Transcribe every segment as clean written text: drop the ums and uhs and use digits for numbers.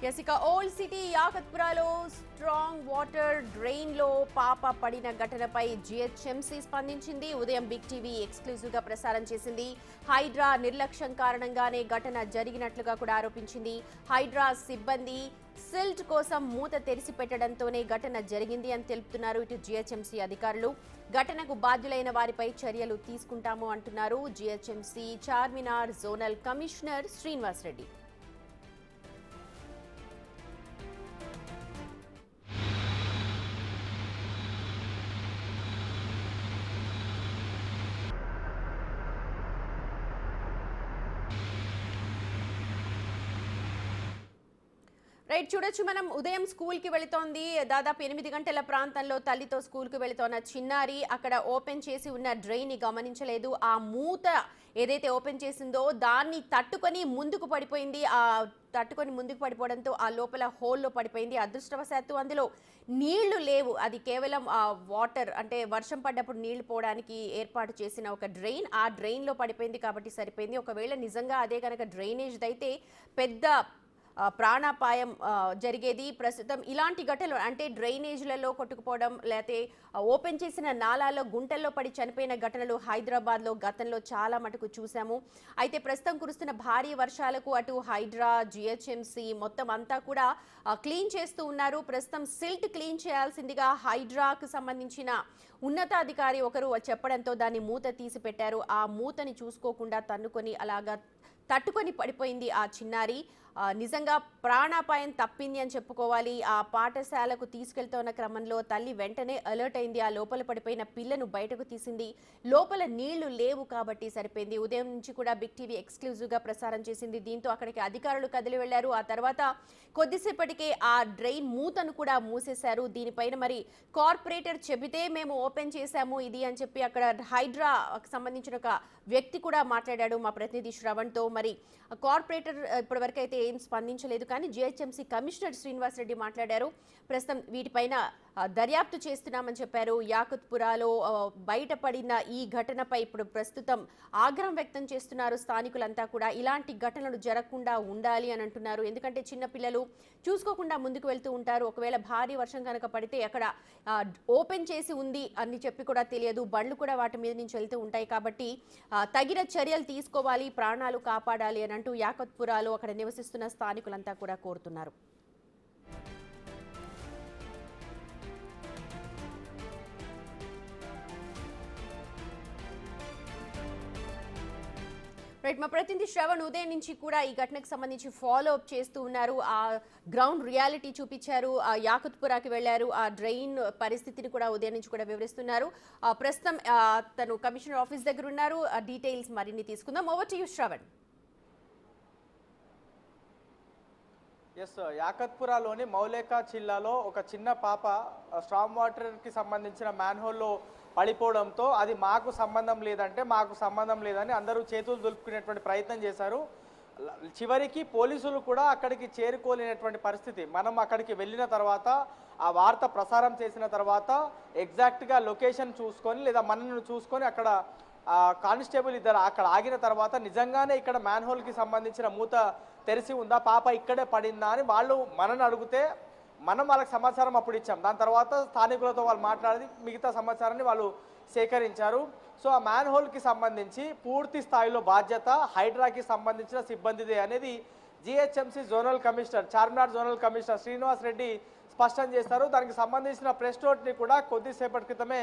ఇక old city యాకత్పురాలో strong water drain లో పాప పడిన ఘటనపై జిహెచ్ఎంసీ స్పందించింది. ఉదయం బిగ్ టీవీ ఎక్స్క్లూజివ్ గా ప్రసారం చేసింది. హైడ్రా నిర్లక్ష్యం కారణంగానే ఘటన జరిగినట్లుగా కూడా ఆరోపించింది. హైడ్రా సిబ్బంది సిల్ట్ కోసం మూత తెరిచి పెట్టడంతోనే ఘటన జరిగింది అని తెలుపుతున్నారు ఇటు జిహెచ్ఎంసీ అధికారులు. ఘటనకు బాధ్యులైన వారిపై చర్యలు తీసుకుంటాము అంటున్నారు GHMC Charminar zonal commissioner Srinivas Reddy. Right, చూడొచ్చు మనం ఉదయం స్కూల్కి వెళుతోంది. దాదాపు 8 గంటల ప్రాంతంలో తల్లితో స్కూల్కి వెళుతోన్న చిన్నారి అక్కడ ఓపెన్ చేసి ఉన్న డ్రైన్ని గమనించలేదు. ఆ మూత ఏదైతే ఓపెన్ చేసిందో దాన్ని తట్టుకొని ముందుకు పడిపోయింది. ముందుకు పడిపోవడంతో ఆ లోపల హోల్లో పడిపోయింది. అదృష్టవశాత్తు అందులో నీళ్లు లేవు. అది కేవలం వాటర్ అంటే వర్షం పడ్డప్పుడు నీళ్లు పోవడానికి ఏర్పాటు చేసిన ఒక డ్రైన్. ఆ డ్రైన్లో పడిపోయింది కాబట్టి సరిపోయింది. ఒకవేళ నిజంగా అదే కనుక డ్రైనేజ్ అయితే పెద్ద ప్రాణాపాయం జరిగేది. ప్రస్తుతం ఇలాంటి ఘటనలు అంటే డ్రైనేజ్లలో కొట్టుకుపోవడం లేకపోతే ఓపెన్ చేసిన నాలాల్లో గుంటల్లో పడి చనిపోయిన ఘటనలు హైదరాబాద్లో గతంలో చాలా మటుకు చూసాము. అయితే ప్రస్తుతం కురుస్తున్న భారీ వర్షాలకు అటు హైడ్రా జిహెచ్ఎంసీ మొత్తం అంతా కూడా క్లీన్ చేస్తూ ఉన్నారు. ప్రస్తుతం సిల్ట్ క్లీన్ చేయాల్సిందిగా హైడ్రాకు సంబంధించిన ఉన్నతాధికారి ఒకరు చెప్పడంతో దాన్ని మూత తీసి పెట్టారు. ఆ మూతని చూసుకోకుండా తన్నుకొని అలాగా తట్టుకొని పడిపోయింది ఆ చిన్నారి. నిజంగా ప్రాణాపాయం తప్పింది అని చెప్పుకోవాలి. ఆ పాఠశాలకు తీసుకెళ్తున్న క్రమంలో తల్లి వెంటనే అలర్ట్ అయింది. ఆ లోపల పడిపోయిన పిల్లను బయటకు తీసింది. లోపల నీళ్లు లేవు కాబట్టి సరిపోయింది. ఉదయం నుంచి కూడా బిగ్ టీవీ ఎక్స్క్లూజివ్గా ప్రసారం చేసింది. దీంతో అక్కడికి అధికారులు కదిలి వెళ్లారు. ఆ తర్వాత కొద్దిసేపటికే ఆ డ్రైన్ మూతను కూడా మూసేశారు. దీనిపైన మరి కార్పొరేటర్ చెబితే మేము ఓపెన్ చేశాము ఇది అని చెప్పి అక్కడ హైడ్రాకు సంబంధించిన ఒక వ్యక్తి కూడా మాట్లాడాడు మా ప్రతినిధి శ్రవణ్తో. మరి కార్పొరేటర్ ఇప్పటివరకు అయితే ఏం స్పందించలేదు. కానీ జిహెచ్ఎంసీ కమిషనర్ శ్రీనివాస్ రెడ్డి మాట్లాడారు. ప్రస్తుతం వీటిపైన దర్యాప్తు చేస్తున్నామని చెప్పారు. యాకత్పురాలో బయటపడిన ఈ ఘటనపై ఇప్పుడు ప్రస్తుతం ఆగ్రహం వ్యక్తం చేస్తున్నారు స్థానికులంతా కూడా. ఇలాంటి ఘటనలు జరగకుండా ఉండాలి అని అంటున్నారు. ఎందుకంటే చిన్నపిల్లలు చూసుకోకుండా ముందుకు వెళ్తూ ఉంటారు. ఒకవేళ భారీ వర్షం కనుక పడితే అక్కడ ఓపెన్ చేసి ఉంది అని చెప్పి కూడా తెలియదు. బండ్లు కూడా వాటి మీద నుంచి వెళ్తూ ఉంటాయి. కాబట్టి తగిన చర్యలు తీసుకోవాలి, ప్రాణాలు కాపాడాలి అని అంటూ యాకత్పురాలో అక్కడ నివసిస్తున్న స్థానికులంతా కూడా కోరుతున్నారు. రైట్, మా ప్రతినిధి శ్రవణ్ ఉదయం నుంచి కూడా ఈ ఘటనకు సంబంధించి ఫాలో అప్ చేస్తూ ఉన్నారు. ఆ గ్రౌండ్ రియాలిటీ చూపించారు. ఆ యాకత్పురాకి వెళ్లారు. ఆ డ్రైన్ పరిస్థితిని కూడా ఉదయం నుంచి కూడా వివరిస్తున్నారు. ప్రస్తుతం తను కమిషనర్ ఆఫీస్ దగ్గర ఉన్నారు. డీటెయిల్స్ మరిన్ని తీసుకుందాం. Over to you Shravan. Yes, యాకత్పురాలోని మౌలేకా జిల్లాలో ఒక చిన్న పాప స్ట్రాంగ్ వాటర్కి సంబంధించిన మ్యాన్హోల్లో పడిపోవడంతో అది మాకు సంబంధం లేదంటే మాకు సంబంధం లేదని అందరూ చేతులు దులుపుకునేటువంటి ప్రయత్నం చేశారు. చివరికి పోలీసులు కూడా అక్కడికి చేరుకోలేనటువంటి పరిస్థితి. మనం అక్కడికి వెళ్ళిన తర్వాత ఆ వార్త ప్రసారం చేసిన తర్వాత ఎగ్జాక్ట్గా లొకేషన్ చూసుకొని లేదా మనల్ని చూసుకొని అక్కడ కానిస్టేబుల్ ఇద్దరు అక్కడ ఆగిన తర్వాత నిజంగానే ఇక్కడ మ్యాన్హోల్కి సంబంధించిన మూత తెరిచి ఉందా, పాప ఇక్కడే పడిందా అని వాళ్ళు మనని అడిగితే మనం వాళ్ళకి సమాచారం అప్పుడు ఇచ్చాం. దాని తర్వాత స్థానికులతో వాళ్ళు మాట్లాడి మిగతా సమాచారాన్ని వాళ్ళు సేకరించారు. సో ఆ మ్యాన్ హోల్కి సంబంధించి పూర్తి స్థాయిలో బాధ్యత హైడ్రాకి సంబంధించిన సిబ్బందిదే అనేది GHMC zonal commissioner Charminar zonal commissioner Srinivas Reddy స్పష్టం చేశారు. దానికి సంబంధించిన ప్రెస్ నోట్ని కూడా కొద్దిసేపటి క్రితమే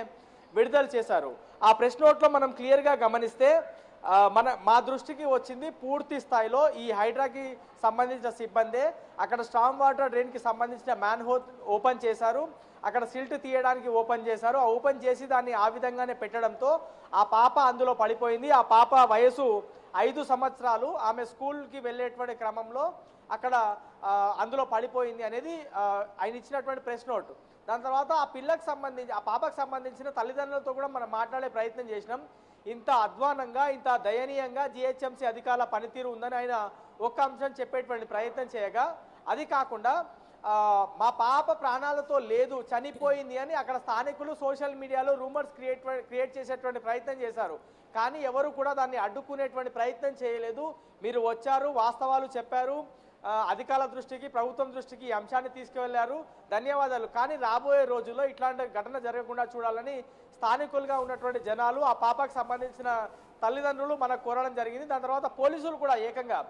విడుదల చేశారు. ఆ ప్రెస్ నోట్లో మనం క్లియర్గా గమనిస్తే మా దృష్టికి వచ్చింది పూర్తి స్థాయిలో ఈ హైడ్రాకి సంబంధించిన సిబ్బందే అక్కడ స్ట్రాంగ్ వాటర్ డ్రైన్కి సంబంధించిన మ్యాన్ హోల్ ఓపెన్ చేశారు. అక్కడ సిల్ట్ తీయడానికి ఓపెన్ చేశారు. ఆ ఓపెన్ చేసి దాన్ని ఆ విధంగానే పెట్టడంతో ఆ పాప అందులో పడిపోయింది. ఆ పాప వయసు 5 సంవత్సరాలు. ఆమె స్కూల్కి వెళ్ళేటువంటి క్రమంలో అక్కడ అందులో పడిపోయింది అనేది ఆయన ఇచ్చినటువంటి ప్రెస్ నోట్. దాని తర్వాత ఆ పిల్లకి సంబంధించి ఆ పాపకు సంబంధించిన తల్లిదండ్రులతో కూడా మనం మాట్లాడే ప్రయత్నం చేసినాం. ఇంత అధ్వానంగా ఇంత దయనీయంగా జిహెచ్ఎంసీ అధికారుల పనితీరు ఉందని ఆయన ఒక్క అంశం చెప్పేటువంటి ప్రయత్నం చేయగా, అది కాకుండా మా పాప ప్రాణాలతో లేదు చనిపోయింది అని అక్కడ స్థానికులు సోషల్ మీడియాలో రూమర్స్ క్రియేట్ చేసేటువంటి ప్రయత్నం చేశారు. కానీ ఎవరు కూడా దాన్ని అడ్డుకునేటువంటి ప్రయత్నం చేయలేదు. మీరు వచ్చారు, వాస్తవాలు చెప్పారు, అధికారుల దృష్టికి, ప్రభుత్వం దృష్టికి ఈ అంశాన్ని తీసుకువెళ్లారు. ధన్యవాదాలు. కానీ రాబోయే రోజుల్లో ఇట్లాంటి ఘటన జరగకుండా చూడాలని స్థానికులుగా ఉన్నటువంటి జనాలు, ఆ పాపకు సంబంధించిన తల్లిదండ్రులు మనకు కోరడం జరిగింది. దాని తర్వాత పోలీసులు కూడా ఏకంగా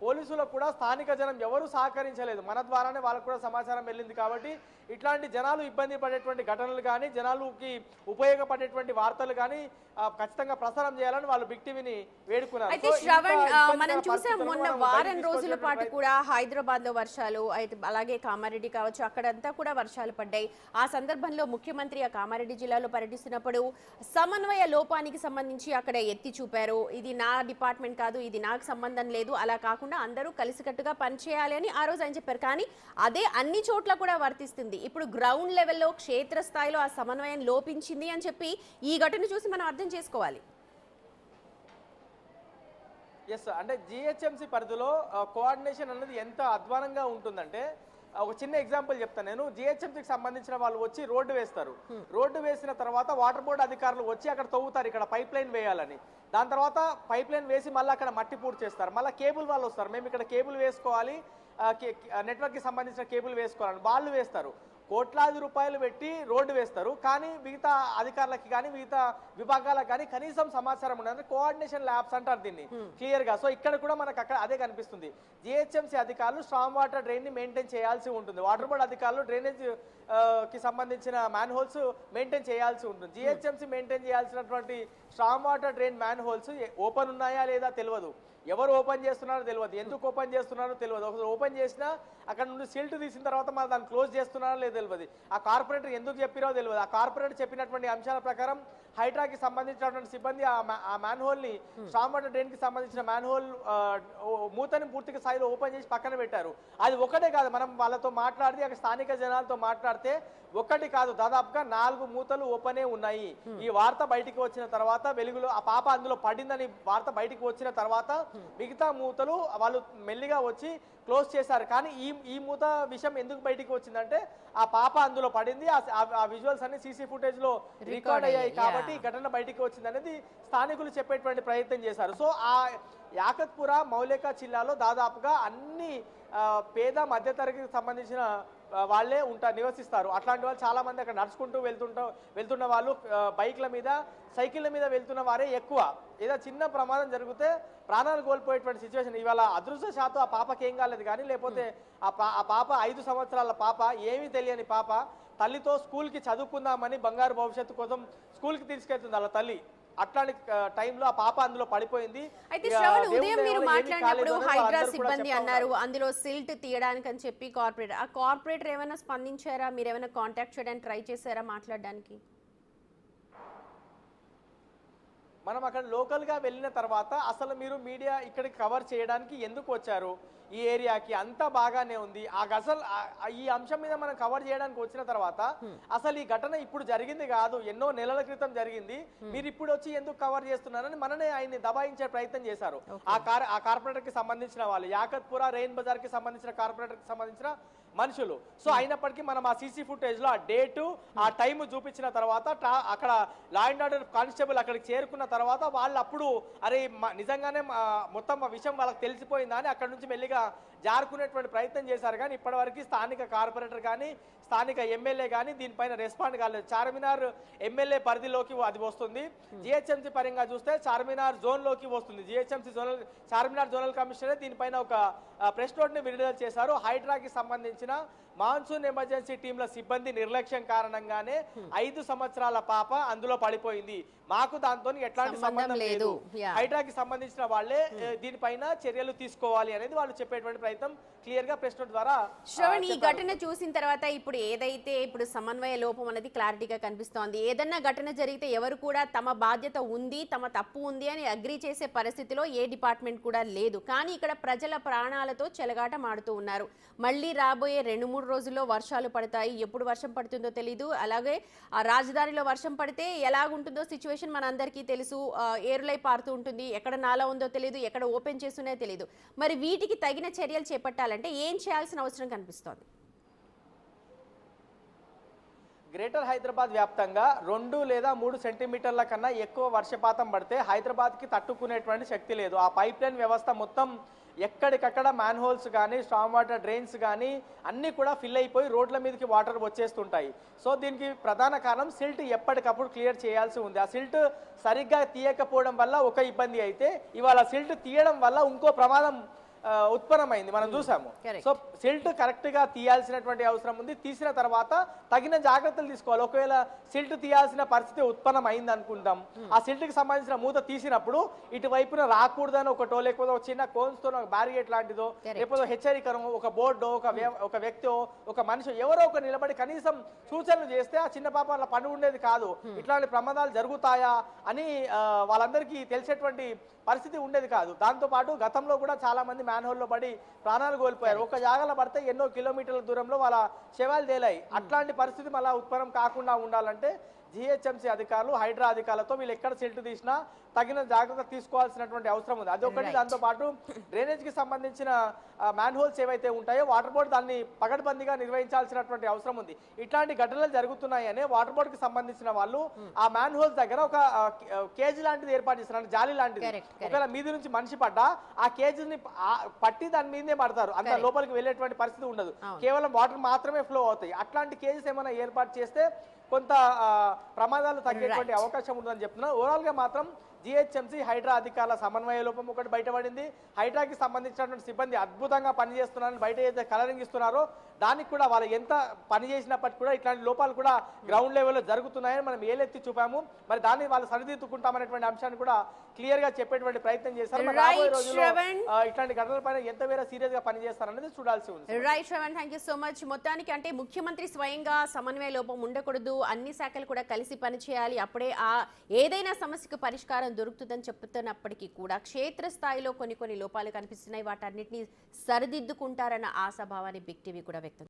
పోలీసులకు కూడా స్థానిక జనం ఎవరు సహకరించలేదు. మన ద్వారానే వాళ్ళకు కూడా సమాచారం వెళ్ళింది. కాబట్టి ఇట్లాంటి జనాలు ఇబ్బంది పడేటువంటి ఘటనలు కానీ, జనాలకి ఉపయోగపడేటువంటి వార్తలు కానీ ఖచ్చితంగా ప్రసారం చేయాలని వాళ్ళు బిగ్ టీవీని వేడుకున్నారు. అయితే శ్రవణ్, మనం చూసాం మొన్న వారం రోజుల పాటు కూడా హైదరాబాద్ లో వర్షాలు, అయితే అలాగే కామారెడ్డి కావచ్చు, అక్కడంతా కూడా వర్షాలు పడ్డాయి. ఆ సందర్భంలో ముఖ్యమంత్రి ఆ కామారెడ్డి జిల్లాలో పర్యటిస్తున్నప్పుడు సమన్వయ లోపానికి సంబంధించి అక్కడ ఎత్తి చూపారు. ఇది నా డిపార్ట్మెంట్ కాదు, ఇది నాకు సంబంధం లేదు, అలా కాకుండా అందరూ కలిసికట్టుగా పనిచేయాలి అని ఆ రోజు ఆయన చెప్పారు. కానీ అదే అన్ని చోట్ల కూడా వర్తిస్తుంది. ఇప్పుడు గ్రౌండ్ లెవెల్లో, క్షేత్రస్థాయిలో ఆ సమన్వయం లోపించింది అని చెప్పి ఈ ఘటన చూసి మనం అర్థం చేసుకోవాలి. ఎస్, అంటే జిహెచ్ఎంసీ పరిధిలో కోఆర్డినేషన్ అనేది ఎంత అధ్వానంగా ఉంటుందంటే, ఒక చిన్న ఎగ్జాంపుల్ చెప్తాను నేను. జిహెచ్ఎంసీకి సంబంధించిన వాళ్ళు వచ్చి రోడ్డు వేస్తారు. రోడ్డు వేసిన తర్వాత వాటర్ బోర్డు అధికారులు వచ్చి అక్కడ తవ్వుతారు, ఇక్కడ పైప్ లైన్ వేయాలని. దాని తర్వాత పైప్ లైన్ వేసి మళ్ళీ అక్కడ మట్టి పూర్తి చేస్తారు. మళ్ళీ కేబుల్ వాళ్ళు వస్తారు, మేము ఇక్కడ కేబుల్ వేసుకోవాలి, నెట్వర్క్కి సంబంధించిన కేబుల్ వేసుకోవాలని వాళ్ళు వేస్తారు. కోట్లాది రూపాయలు పెట్టి రోడ్డు వేస్తారు. కానీ మిగతా అధికారులకి కానీ, మిగతా విభాగాలకు కానీ కనీసం సమాచారం ఉండదు. కోఆర్డినేషన్ ల్యాబ్స్ అంటారు దీన్ని క్లియర్ గా. సో ఇక్కడ కూడా మనకు అక్కడ అదే కనిపిస్తుంది. జిహెచ్ఎంసీ అధికారులు స్ట్రాంగ్ వాటర్ డ్రైన్ ని మెయింటైన్ చేయాల్సి ఉంటుంది. వాటర్ బోర్డ్ అధికారులు డ్రైనేజ్ కి సంబంధించిన మ్యాన్ హోల్స్ మెయింటైన్ చేయాల్సి ఉంటుంది. జిహెచ్ఎంసీ మెయింటైన్ చేయాల్సినటువంటి strong water drain man holes open ఉన్నాయా లేదా తెలియదు, ఎవరు ఓపెన్ చేస్తున్నారో తెలియదు, ఎందుకు ఓపెన్ చేస్తున్నారో తెలియదు. ఒకసారి ఓపెన్ చేసినా అక్కడ నుండి సిల్ట్ తీసిన తర్వాత మనం దాన్ని క్లోజ్ చేస్తున్నారో లేదో తెలియదు. ఆ కార్పొరేటర్ ఎందుకు చెప్పిరో తెలియదు. ఆ కార్పొరేటర్ చెప్పినటువంటి అంశాల ప్రకారం హైడ్రాకి సంబంధించినటువంటి సిబ్బంది ఆ మ్యాన్ హోల్ ని, స్ట్రాంగ్ వాటర్ డ్రైన్ కి సంబంధించిన మ్యాన్ హోల్ మూతని పూర్తిగా స్థాయిలో ఓపెన్ చేసి పక్కన పెట్టారు. అది ఒకటే కాదు, మనం వాళ్ళతో మాట్లాడి అక్కడ స్థానిక జనాలతో మాట్లాడితే ఒక్కటి కాదు, దాదాపుగా 4 మూతలు ఓపెనే ఉన్నాయి. ఈ వార్త బయటికి వచ్చిన తర్వాత, వెలుగులో ఆ పాప అందులో పడిందని వార్త బయటికి వచ్చిన తర్వాత మిగతా మూతలు వాళ్ళు మెల్లిగా వచ్చి క్లోజ్ చేశారు. కానీ ఈ మూత విషయం ఎందుకు బయటికి వచ్చిందంటే, ఆ పాప అందులో పడింది, ఆ విజువల్స్ అన్ని సీసీ ఫుటేజ్ లో రికార్డ్ అయ్యాయి కాబట్టి ఈ ఘటన బయటికి వచ్చింది అనేది స్థానికులు చెప్పేటువంటి ప్రయత్నం చేశారు. సో ఆ యాకత్పుర మౌలిక జిల్లాలో దాదాపుగా అన్ని పేద మధ్యతరగతికి సంబంధించిన వాళ్ళే నివసిస్తారు. అట్లాంటి వాళ్ళు చాలా మంది అక్కడ నడుచుకుంటూ వెళ్తున్న వాళ్ళు, బైక్ల మీద, సైకిళ్ళ మీద వెళ్తున్న వారే ఎక్కువ. ఏదో చిన్న ప్రమాదం జరిగితే ప్రాణాలు కోల్పోయేటువంటి సిచ్యువేషన్. ఇవాళ అదృష్టశాతం ఆ పాపకి ఏం కాలేదు, కానీ లేకపోతే ఆ పాప 5 సంవత్సరాల పాప, ఏమీ తెలియని పాప, తల్లితో స్కూల్కి చదువుకుందామని బంగారు భవిష్యత్తు కోసం స్కూల్కి తీసుకెళ్తుంది వాళ్ళ తల్లి. అట్లాంటి టైంలో ఆ పాప అందులో పడిపోయింది. అయితే శ్రవణ్, ఉదయం మీరు మాట్లాడినప్పుడు హైడ్రా సిబ్బంది అన్నారు, అందులో సిల్ట్ తీయడానికి అని చెప్పి కార్పొరేటర్ ఏమైనా స్పందించారా? మీరు ఏమైనా కాంటాక్ట్ చేయడానికి ట్రై చేశారా, మాట్లాడడానికి? మనం అక్కడ లోకల్గా వెళ్ళిన తర్వాత అసలు మీరు మీడియా ఇక్కడికి కవర్ చేయడానికి ఎందుకు వచ్చారు, ఈ ఏరియాకి అంతా బాగానే ఉంది, అసలు ఈ అంశం మీద మనం కవర్ చేయడానికి వచ్చిన తర్వాత అసలు ఈ ఘటన ఇప్పుడు జరిగింది కాదు, ఎన్నో నెలల క్రితం జరిగింది, మీరు ఇప్పుడు వచ్చి ఎందుకు కవర్ చేస్తున్నారని మననే ఆయన్ని దబాయించే ప్రయత్నం చేశారు. ఆ కార్పొరేటర్ కి సంబంధించిన వాళ్ళు, యాకత్పుర రెయిన్ బజార్ కి సంబంధించిన కార్పొరేటర్ కి సంబంధించిన మనుషులు. సో అయినప్పటికీ మనం ఆ సీసీ ఫుటేజ్ లో ఆ డేటు, ఆ టైం చూపించిన తర్వాత అక్కడ లా అండ్ ఆర్డర్ కానిస్టేబుల్ అక్కడికి చేరుకున్న తర్వాత వాళ్ళు అప్పుడు అరే నిజంగానే మొత్తం ఆ విషయం వాళ్ళకి తెలిసిపోయిందా అని అక్కడ నుంచి మెల్లిగా జారుకునేటువంటి ప్రయత్నం చేశారు. కానీ ఇప్పటివరకు స్థానిక కార్పొరేటర్ కానీ, స్థానిక ఎమ్మెల్యే కానీ దీనిపైన రెస్పాండ్ కాలేదు. చార్మినార్ ఎమ్మెల్యే పరిధిలోకి అది వస్తుంది. జిహెచ్ఎంసీ పరంగా చూస్తే చార్మినార్ జోన్లోకి వస్తుంది. జిహెచ్ఎంసీ చార్మినార్ జోనల్ కమిషనర్ దీనిపైన ఒక ప్రెస్ నోట్ ని విడుదల చేశారు. హైడ్రాకి సంబంధించిన మాన్సూన్ ఎమర్జెన్సీ టీంల సిబ్బంది నిర్లక్ష్యం కారణంగానే 5 సంవత్సరాల పాప అందులో పడిపోయింది, మాకు దాంతో ఎట్లాంటి సంబంధం లేదు, హైడ్రాకి సంబంధించిన వాళ్ళే దీనిపైన చర్యలు తీసుకోవాలి అనేది వాళ్ళు చెప్పేటువంటి ప్రయత్నం క్లియర్ గా ప్రెస్ నోట్ ద్వారా. శ్రవణ్, ఈ ఘటన చూసిన తర్వాత ఇప్పుడు ఏదైతే సమన్వయ లోపం అనేది క్లారిటీగా కనిపిస్తోంది. ఏదన్నా ఘటన జరిగితే ఎవరు కూడా తమ బాధ్యత ఉంది, తమ తప్పు ఉంది అని అగ్రీ చేసే పరిస్థితిలో ఏ డిపార్ట్మెంట్ కూడా లేదు. కానీ ఇక్కడ ప్రజల ప్రాణాలతో చెలగాట మాడుతూ ఉన్నారు. మళ్ళీ రాబోయే 2-3 రోజుల్లో వర్షాలు పడతాయి, ఎప్పుడు వర్షం పడుతుందో తెలీదు. అలాగే ఆ రాజధానిలో వర్షం పడితే ఎలాగుంటుందో సిచ్యువేషన్ మనందరికీ తెలుసు. ఏరులై పారుతూ ఉంటుంది, ఎక్కడ నాలా ఉందో తెలియదు, ఎక్కడ ఓపెన్ చేస్తున్నాయో తెలియదు. మరి వీటికి తగిన చర్యలు చేపట్టాలంటే ఏం చేయాల్సిన అవసరం కనిపిస్తోంది? గ్రేటర్ హైదరాబాద్ వ్యాప్తంగా 2 లేదా 3 సెంటీమీటర్ల కన్నా ఎక్కువ వర్షపాతం పడితే హైదరాబాద్కి తట్టుకునేటువంటి శక్తి లేదు. ఆ పైప్ లైన్ వ్యవస్థ మొత్తం ఎక్కడికక్కడ మ్యాన్ హోల్స్ కానీ స్టామ్ వాటర్ డ్రైన్స్ కానీ అన్నీ కూడా ఫిల్ అయిపోయి రోడ్ల మీదకి వాటర్ వచ్చేస్తుంటాయి. సో దీనికి ప్రధాన కారణం సిల్ట్ ఎప్పటికప్పుడు క్లియర్ చేయాల్సి ఉంది. ఆ సిల్ట్ సరిగ్గా తీయకపోవడం వల్ల ఒక ఇబ్బంది అయితే ఇవాళ సిల్ట్ తీయడం వల్ల ఇంకో ప్రమాదం ఉత్పన్నమైంది, మనం చూసాము. సో సిల్ట్ కరెక్ట్ గా తీయాల్సినటువంటి అవసరం ఉంది. తీసిన తర్వాత తగిన జాగ్రత్తలు తీసుకోవాలి. ఒకవేళ సిల్ట్ తీయాల్సిన పరిస్థితి ఉత్పన్నం అయింది అనుకుందాం, ఆ సిల్ట్ కి సంబంధించిన మూత తీసినప్పుడు ఇటువైపున రాకూడదని ఒకటో లేకపోతే ఒక చిన్న కోన్స్ తో బ్యారిగేట్ లాంటిదో లేకపోతే హెచ్చరికను ఒక బోర్డో ఒక వ్యక్తి ఒక మనిషి ఎవరో ఒక నిలబడి కనీసం సూచనలు చేస్తే ఆ చిన్న పాప అలా పని ఉండేది కాదు. ఇట్లాంటి ప్రమాదాలు జరుగుతాయా అని వాళ్ళందరికీ తెలిసేటువంటి పరిస్థితి ఉండేది కాదు. దాంతో పాటు గతంలో కూడా చాలా మంది మ్యాన్హోల్లో పడి ప్రాణాలు కోల్పోయారు. ఒక జాగాలో పడితే ఎన్నో కిలోమీటర్ల దూరంలో వాళ్ళ శవాలు తేలాయి. అట్లాంటి పరిస్థితి మళ్ళీ ఉత్పన్నం కాకుండా ఉండాలంటే జిహెచ్ఎంసీ అధికారులు హైడ్రా అధికారులతో వీళ్ళు ఎక్కడ సిల్ట్ తీసినా తగిన జాగ్రత్త తీసుకోవాల్సినటువంటి అవసరం ఉంది. అదొకటి. దాంతో పాటు డ్రైనేజ్ కి సంబంధించిన మ్యాన్ హోల్స్ ఏవైతే ఉంటాయో వాటర్ బోర్డు దాన్ని పగడ్బందీగా నిర్వహించాల్సినటువంటి అవసరం ఉంది. ఇట్లాంటి ఘటనలు జరుగుతున్నాయని వాటర్ బోర్డు కి సంబంధించిన వాళ్ళు ఆ మ్యాన్ హోల్స్ దగ్గర ఒక కేజీ లాంటిది ఏర్పాటు చేస్తున్నారు, జాలి లాంటిది. ఒకవేళ మీది నుంచి మనిషి పడ్డా ఆ కేజీని పట్టి దాని మీదే పడతారు, అంత లోపలికి వెళ్ళేటువంటి పరిస్థితి ఉండదు, కేవలం వాటర్ మాత్రమే ఫ్లో అవుతాయి. అట్లాంటి కేజీస్ ఏమైనా ఏర్పాటు చేస్తే కొంత ప్రమాదాలు తగ్గేటువంటి అవకాశం ఉంటుందని చెప్తున్నారు. ఓవరాల్ గా మాత్రం జిహెచ్ఎంసీ హైడ్రా అధికారుల సమన్వయ లోపం ఒకటి బయటపడింది. హైడ్రాకి సంబంధించినటువంటి సిబ్బంది అద్భుతంగా పనిచేస్తున్నారని బయట ఏదైతే కలరింగ్ ఇస్తున్నారో దానికి కూడా వాళ్ళు ఎంత పని చేసినప్పటికీ కూడా ఇట్లాంటి లోపాలు కూడా గ్రౌండ్ లెవెల్లో జరుగుతున్నాయని మనం ఏలెత్తి చూపాము. మరి దాన్ని వాళ్ళు సరిదిద్దుకుంటామనేటువంటి అంశాన్ని కూడా క్లియర్ గా చెప్పేటువంటి ప్రయత్నం చేశారు. మరి రాబోయే రోజుల్లో ఇట్లాంటి ఘటనల పైన ఎంత వేరే సీరియస్ గా పనిచేస్తారనేది చూడాల్సి ఉంది. Right Shravan, thank you so much. మొత్తానికి అంటే ముఖ్యమంత్రి స్వయంగా సమన్వయ లోపం ఉండకూడదు, అన్ని శాఖలు కూడా కలిసి పనిచేయాలి, అప్పుడే ఆ ఏదైనా సమస్యకు పరిష్కారం దొరుకుతుందని చెప్తున్నప్పటికీ కూడా క్షేత్రస్థాయిలో కొన్ని లోపాలు కనిపిస్తున్నాయి. వాటన్నిటిని సరిదిద్దుకుంటారన్న ఆశాభావాన్ని బిగ్ టీవీ కూడా వ్యక్తం